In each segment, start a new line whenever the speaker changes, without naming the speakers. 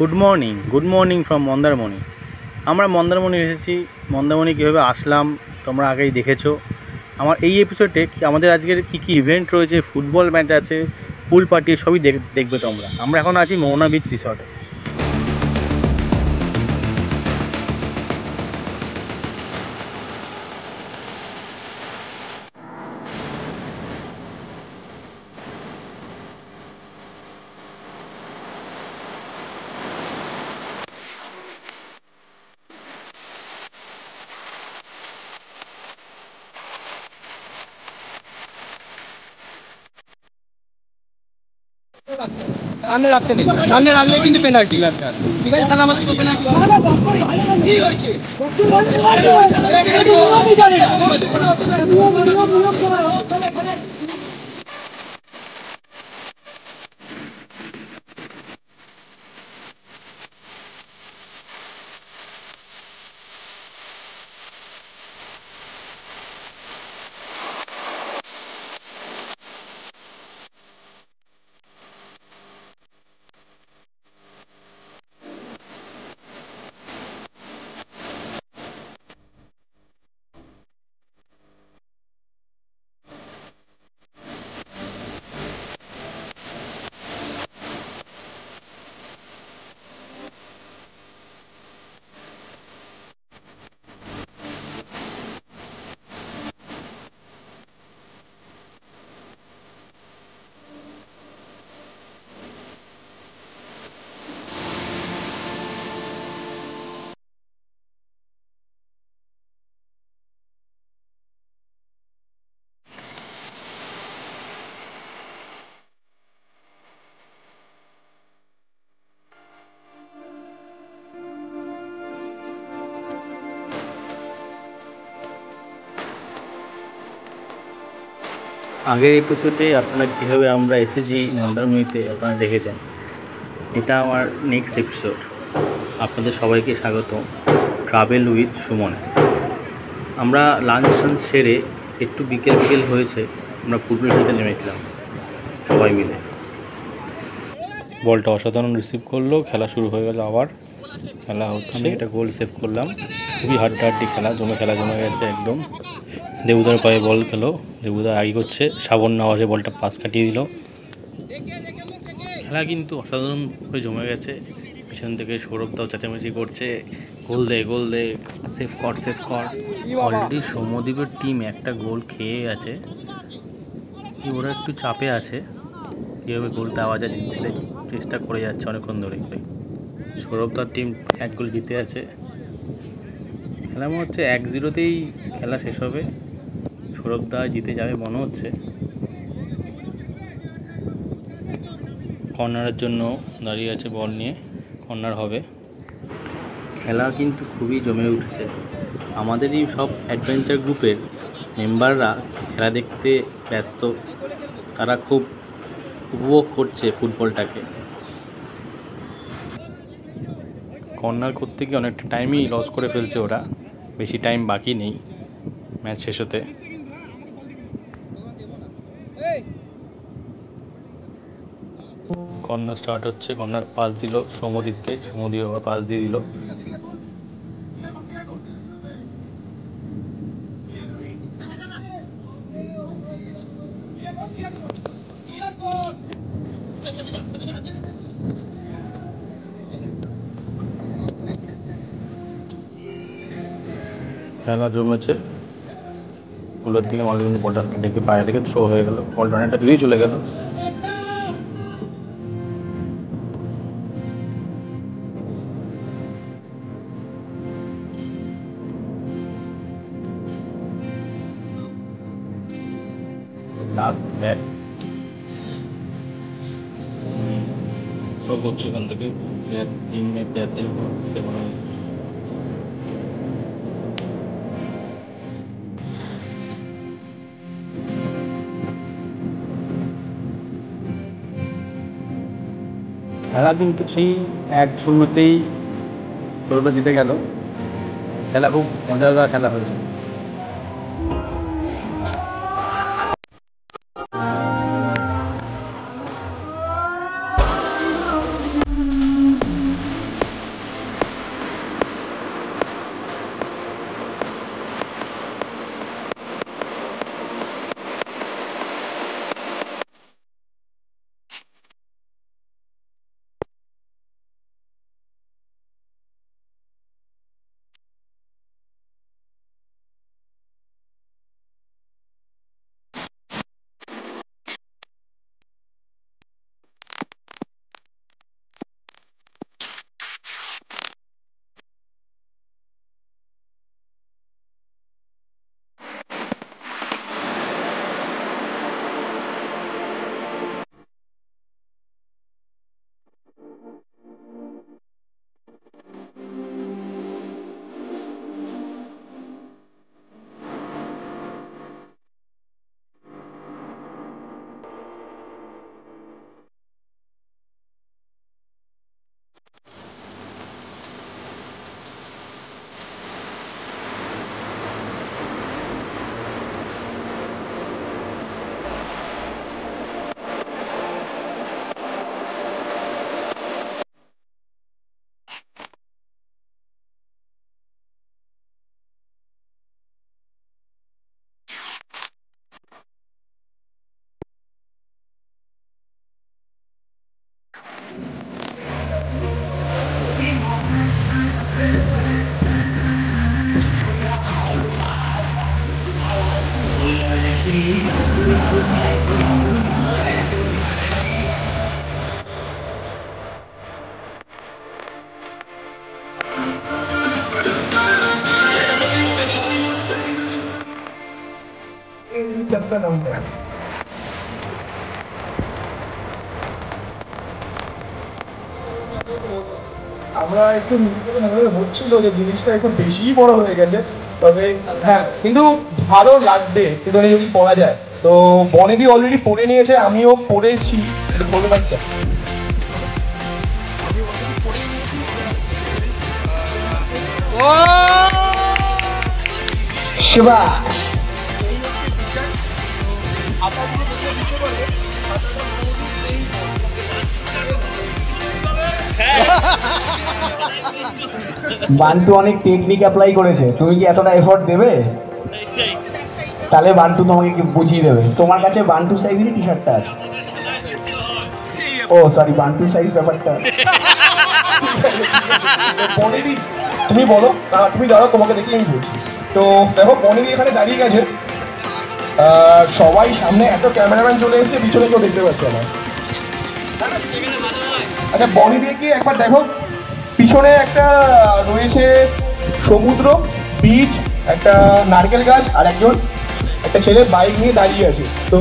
Good morning from Mandarmani. আমরা মন্দারমণি এসেছি। মন্দারমণি কীভাবে আসলাম তোমরা আগেই দেখেছো। আমার এই এপিসোডে আমাদের আজকের কী কী ইভেন্ট রয়েছে, ফুটবল ম্যাচ আছে, পুল পার্টি, সবই দেখবে তোমরা। আমরা এখন আছি মোহনা বিচ রিসর্টে।
সামনে রাখতে নেই, সামনে রাখলে কিন্তু পেনাল্টি। ঠিক আছে, তাহলে আমাদের পেনাল্টি কি হয়েছে?
আগের এপিসোডে আপনারা কীভাবে আমরা এসেছি মন্দারমণিতে আপনারা দেখেছেন। এটা আমার নেক্সট এপিসোড। আপনাদের সবাইকে স্বাগত ট্রাভেল উইথ সুমন। আমরা লাঞ্চ সেরে একটু বিকেল হয়েছে, আমরা ফুটবল খেলতে নেমেছিলাম সবাই মিলে। বলটা অসাধারণ রিসিভ করলো, খেলা শুরু হয়ে গেল। আবার খেলা হচ্ছে, এটা গোল সেভ করলাম। খুবই হাড্ডাহাড্ডি খেলা জমে গেছে একদম। দেবুদার পায়ে বল খেলো, দেবুদা আগে করছে, সাবন আওয়াজে বলটা পাস কাটিয়ে দিল। খেলা কিন্তু অসাধারণভাবে জমে গেছে। পিছন থেকে সৌরভদাও চেঁচামেচি করছে, গোল দে, সেভ কর। অলরেডি সৌম্যদীপের টিম একটা গোল খেয়ে গেছে, ওরা একটু চাপে আছে। কীভাবে গোলটা আওয়াজ আছে চেষ্টা করে যাচ্ছে অনেকক্ষণ ধরে। সৌরভদার টিম এক গোল জিতে আছে। খেলা মনে হচ্ছে 1-0তেই খেলা শেষ হবে। সৌরভদা জিতে যাবে মনে হচ্ছে। কর্নারের জন্য দাঁড়িয়ে আছে, বল নিয়ে কর্নার হবে। খেলা কিন্তু খুবই জমে উঠেছে। আমাদেরই সব অ্যাডভেঞ্চার গ্রুপের মেম্বাররা খেলা দেখতে ব্যস্ত। তারা খুব উপভোগ করছে ফুটবলটাকে। কর্নার করতে গিয়ে অনেকটা টাইমই লস করে ফেলছে ওরা। বেশি টাইম বাকি নেই ম্যাচ শেষ হতে। কর্নার স্টার্ট হচ্ছে, কর্নার পাস দিল সৌম্যদীপকে, সৌম্যদীপ আবার পাস দিয়ে দিল। খেলা জমেছে। গোলের দিকে মালিক বলটা ডেকে পায়ে থেকে থ্রো হয়ে গেল, বলটা অনেকটা দূরেই চলে গেল। করছে এখান থেকে খেলা কিন্তু সেই 1-0তেই সৌরভদা জিতে গেল। খেলা খুব মজাদার খেলা হয়েছে।
একটা নাম্বার। আমরা একটু নিজেদের মনে হচ্ছিল যে জিনিসটা একটু বেশিই বড় হয়ে গেছে, তবে হ্যাঁ কিন্তু ভালো লাগবে কিন্তু যদি পড়া যায়। তো বনেদি অলরেডি পড়ে নিয়েছে, আমিও পড়েছি, এটা বলবে বাচ্চা। শিবা
বান্টু অনেক টেকনিক অ্যাপ্লাই করেছে, তুমি কি এতটা এফোর্ট দেবে? তাহলে বান্টু তোমাকে কি বুঝিয়ে দেবে। তোমার কাছে বান্টু সাইজেরই টি শার্টটা আছে। ও সরি, বান্টু সাইজ ব্যাপারটা।
বনেদি তুমি বলো, তুমি দাঁড়াও, তোমাকে দেখে আমি বলছি। তো দেখো বনেদি এখানে দাঁড়িয়ে গেছে, সবাই সামনে এত ক্যামেরাম্যান চলে এসেছে, পিছনে কেউ দেখতে পাচ্ছে না। আচ্ছা বনেদিকে একবার দেখো, পিছনে একটা রয়েছে সমুদ্র, বিচ, একটা নারকেল গাছ, আর একটা ছেলে বাইক নিয়ে দাঁড়িয়ে আছে। তো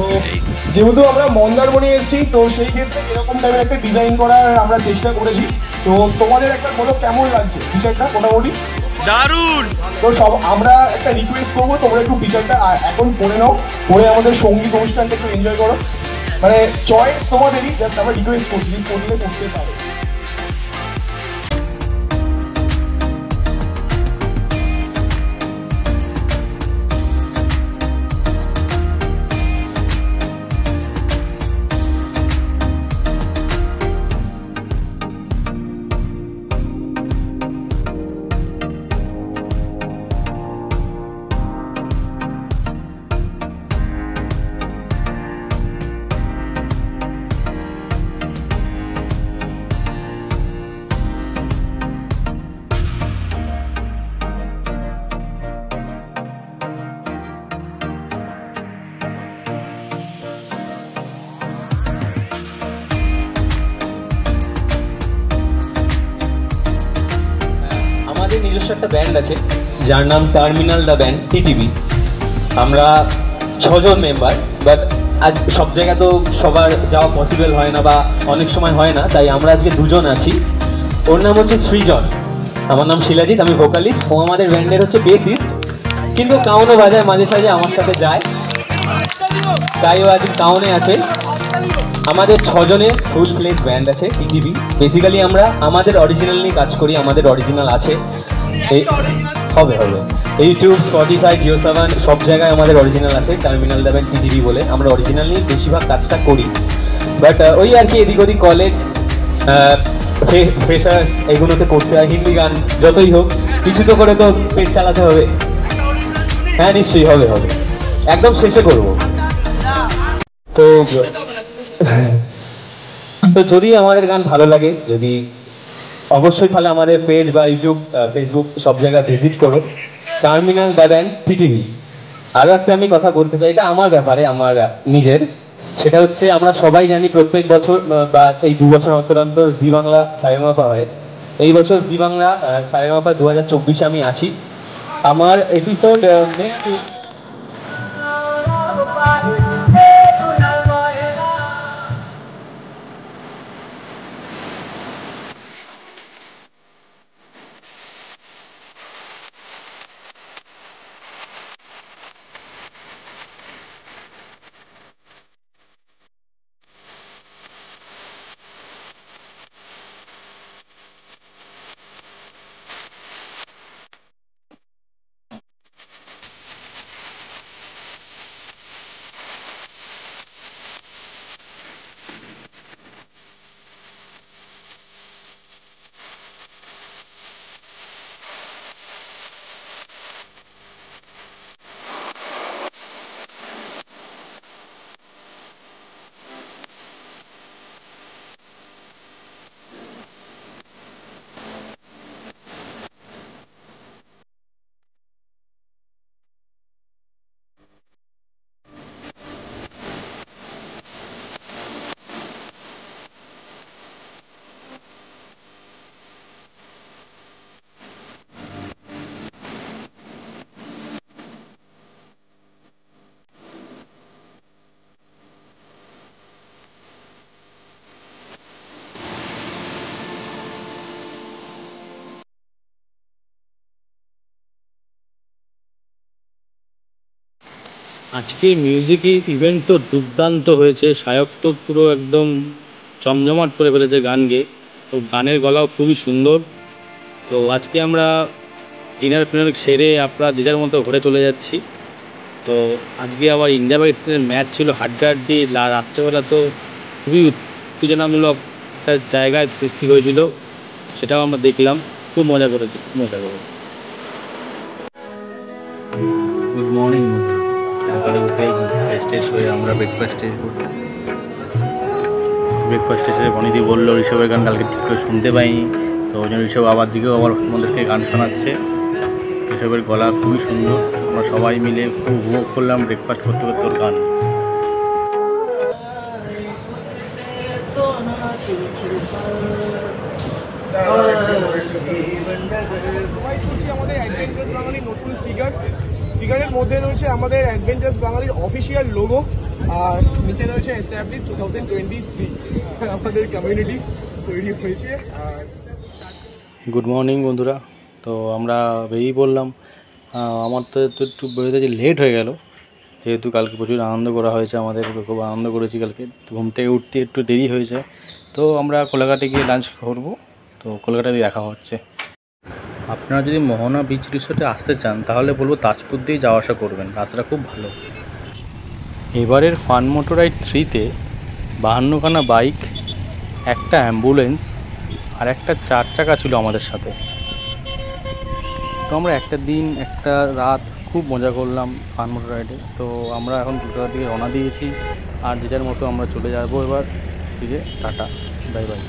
যেহেতু আমরা মন্দারমণি এসেছি, তো সেই ক্ষেত্রে এরকম টাইপের একটা ডিজাইন করার আমরা চেষ্টা করেছি। তো তোমাদের একটা বলো কেমন লাগছে টিশার্টটা? মোটামুটি
দারুণ।
তো সব আমরা একটা রিকোয়েস্ট করবো, তোমরা একটু টিশার্টটা এখন পরে নাও, পরে আমাদের সঙ্গীত অনুষ্ঠানটা একটু এনজয় করো। মানে চয়েস তোমাদেরই, জাস্ট আমরা রিকোয়েস্ট করছি করলে করতে পারো।
আমাদের নিজস্ব একটা ব্যান্ড আছে যার নাম টার্মিনাল দ্য ব্যান্ড টিটিভি। আমরা 6 জন মেম্বার, বাট আজ সব জায়গা তো সবার যাওয়া পসিবল হয় না বা অনেক সময় হয় না, তাই আমরা আজকে 2 জন আছি। ওর নাম হচ্ছে সৃজন, আমার নাম শিলাজিৎ, আমি ভোকালিস্ট। ও আমাদের ব্যান্ডের হচ্ছে বেসিস্ট, কিন্তু কাউনও বাজায় মাঝে সাঝে আমার সাথে যায়, তাই ও আজকে কাউনে আছে। আমাদের 6 জনের ফুল প্লেস ব্যান্ড আছে টিটিভি। বেসিক্যালি আমরা আমাদের অরিজিনাল নিয়ে কাজ করি, আমাদের অরিজিনাল আছে, হবে ইউটিউব, স্পটিফাই, জিও সাভান সব জায়গায় আমাদের অরিজিনাল আছে টার্মিনাল দ্য ব্যান্ড টিটিভি বলে। আমরা অরিজিনাল নিয়ে বেশিরভাগ কাজটা করি, বাট ওই আর কি এদিক ওদিক কলেজ, ফ্রেশার্স এগুলোতে করতে হয়। হিন্দি গান যতই হোক, কিছু তো করে তো পেট চালাতে হবে। হ্যাঁ নিশ্চয়ই হবে, একদম শেষে করবো। তো যদি আমাদের গান ভালো লাগে, যদি অবশ্যই তাহলে আমাদের পেজ বা ইউটিউব, ফেসবুক সব জায়গায় ভিজিট করো, টার্মিনাল দ্য ব্যান্ড টিটিভি। আরও একটা আমি কথা বলতে চাই, এটা আমার ব্যাপারে, আমার নিজের। সেটা হচ্ছে আমরা সবাই জানি প্রত্যেক বছর বা এই 2 বছর অন্তর অন্তর জি বাংলা সারেগামাপা হয়। এই বছর জি বাংলা সারেগামাপা 2024 আমি আছি। আমার এপিসোড
আজকে মিউজিক ইভেন্ট তো দুর্দান্ত হয়েছে, সায়ক তো পুরো একদম জমজমাট করে ফেলেছে গান গেয়ে, তো গানের গলাও খুবই সুন্দর। তো আজকে আমরা ডিনার ফিনার সেরে আপনারা যে যার মতো ঘরে চলে যাচ্ছি। তো আজকে আবার ইন্ডিয়া পাকিস্তানের ম্যাচ ছিল হাড্ডাহাড্ডি, রাত্রেবেলা তো খুবই উত্তেজনামূলক একটা জায়গায় সৃষ্টি হয়েছিল, সেটাও আমরা দেখলাম, খুব মজা করেছি, মজা করে। Good morning. সকালে উঠেই ফ্রেশ ট্রেশ হয়ে আমরা ব্রেকফাস্টে এসে বনিদি বললো ঋষভের গান কালকে ঠিক করে শুনতে পাইনি, তো ওই জন্য ঋষভ আবার দিকেও আবার আমাদেরকে গান শোনাচ্ছে। ঋষভের গলা খুবই সুন্দর, আমরা সবাই মিলে খুব উপভোগ করলাম ব্রেকফাস্ট করতে করতে ওর গান।
আমাদের অ্যাডভেঞ্চার্স বাঙালির নতুন স্টিকারের মধ্যে রয়েছে আমাদের অ্যাডভেঞ্চার্স বাঙালির অফিসিয়াল লোগো, আর নিচে রয়েছে এস্টাবলিশ 2023 আমাদের কমিউনিটি তৈরি হয়েছে। আর
গুড মর্নিং বন্ধুরা, তো আমরা বেরিয়ে পড়লাম। আমার তো একটু বেরোতে যে লেট হয়ে গেল, যেহেতু কালকে প্রচুর আনন্দ করা হয়েছে, আমাদের খুব আনন্দ করেছি কালকে, ঘুম থেকে উঠতে একটু দেরি হয়েছে। তো আমরা কোলাঘাটে গিয়ে লাঞ্চ করবো, তো কোলকাতায় দেখা হচ্ছে। আপনারা যদি মোহনা বিচ রিসোর্টে আসতে চান তাহলে বলবো তাজপুর দিয়ে যাওয়া আসা করবেন, রাস্তাটা খুব ভালো। এবারের ফান মোটর রাইড 3-তে 52খানা বাইক, একটা অ্যাম্বুলেন্স আর একটা 4 চাকা ছিল আমাদের সাথে। তো আমরা একটা দিন একটা রাত খুব মজা করলাম ফান মোটর রাইডে। তো আমরা এখন কলকাতার দিকে রওনা দিয়েছি, আর যে যার মতো আমরা চলে যাবো এবার দিকে। Tata, bye bye.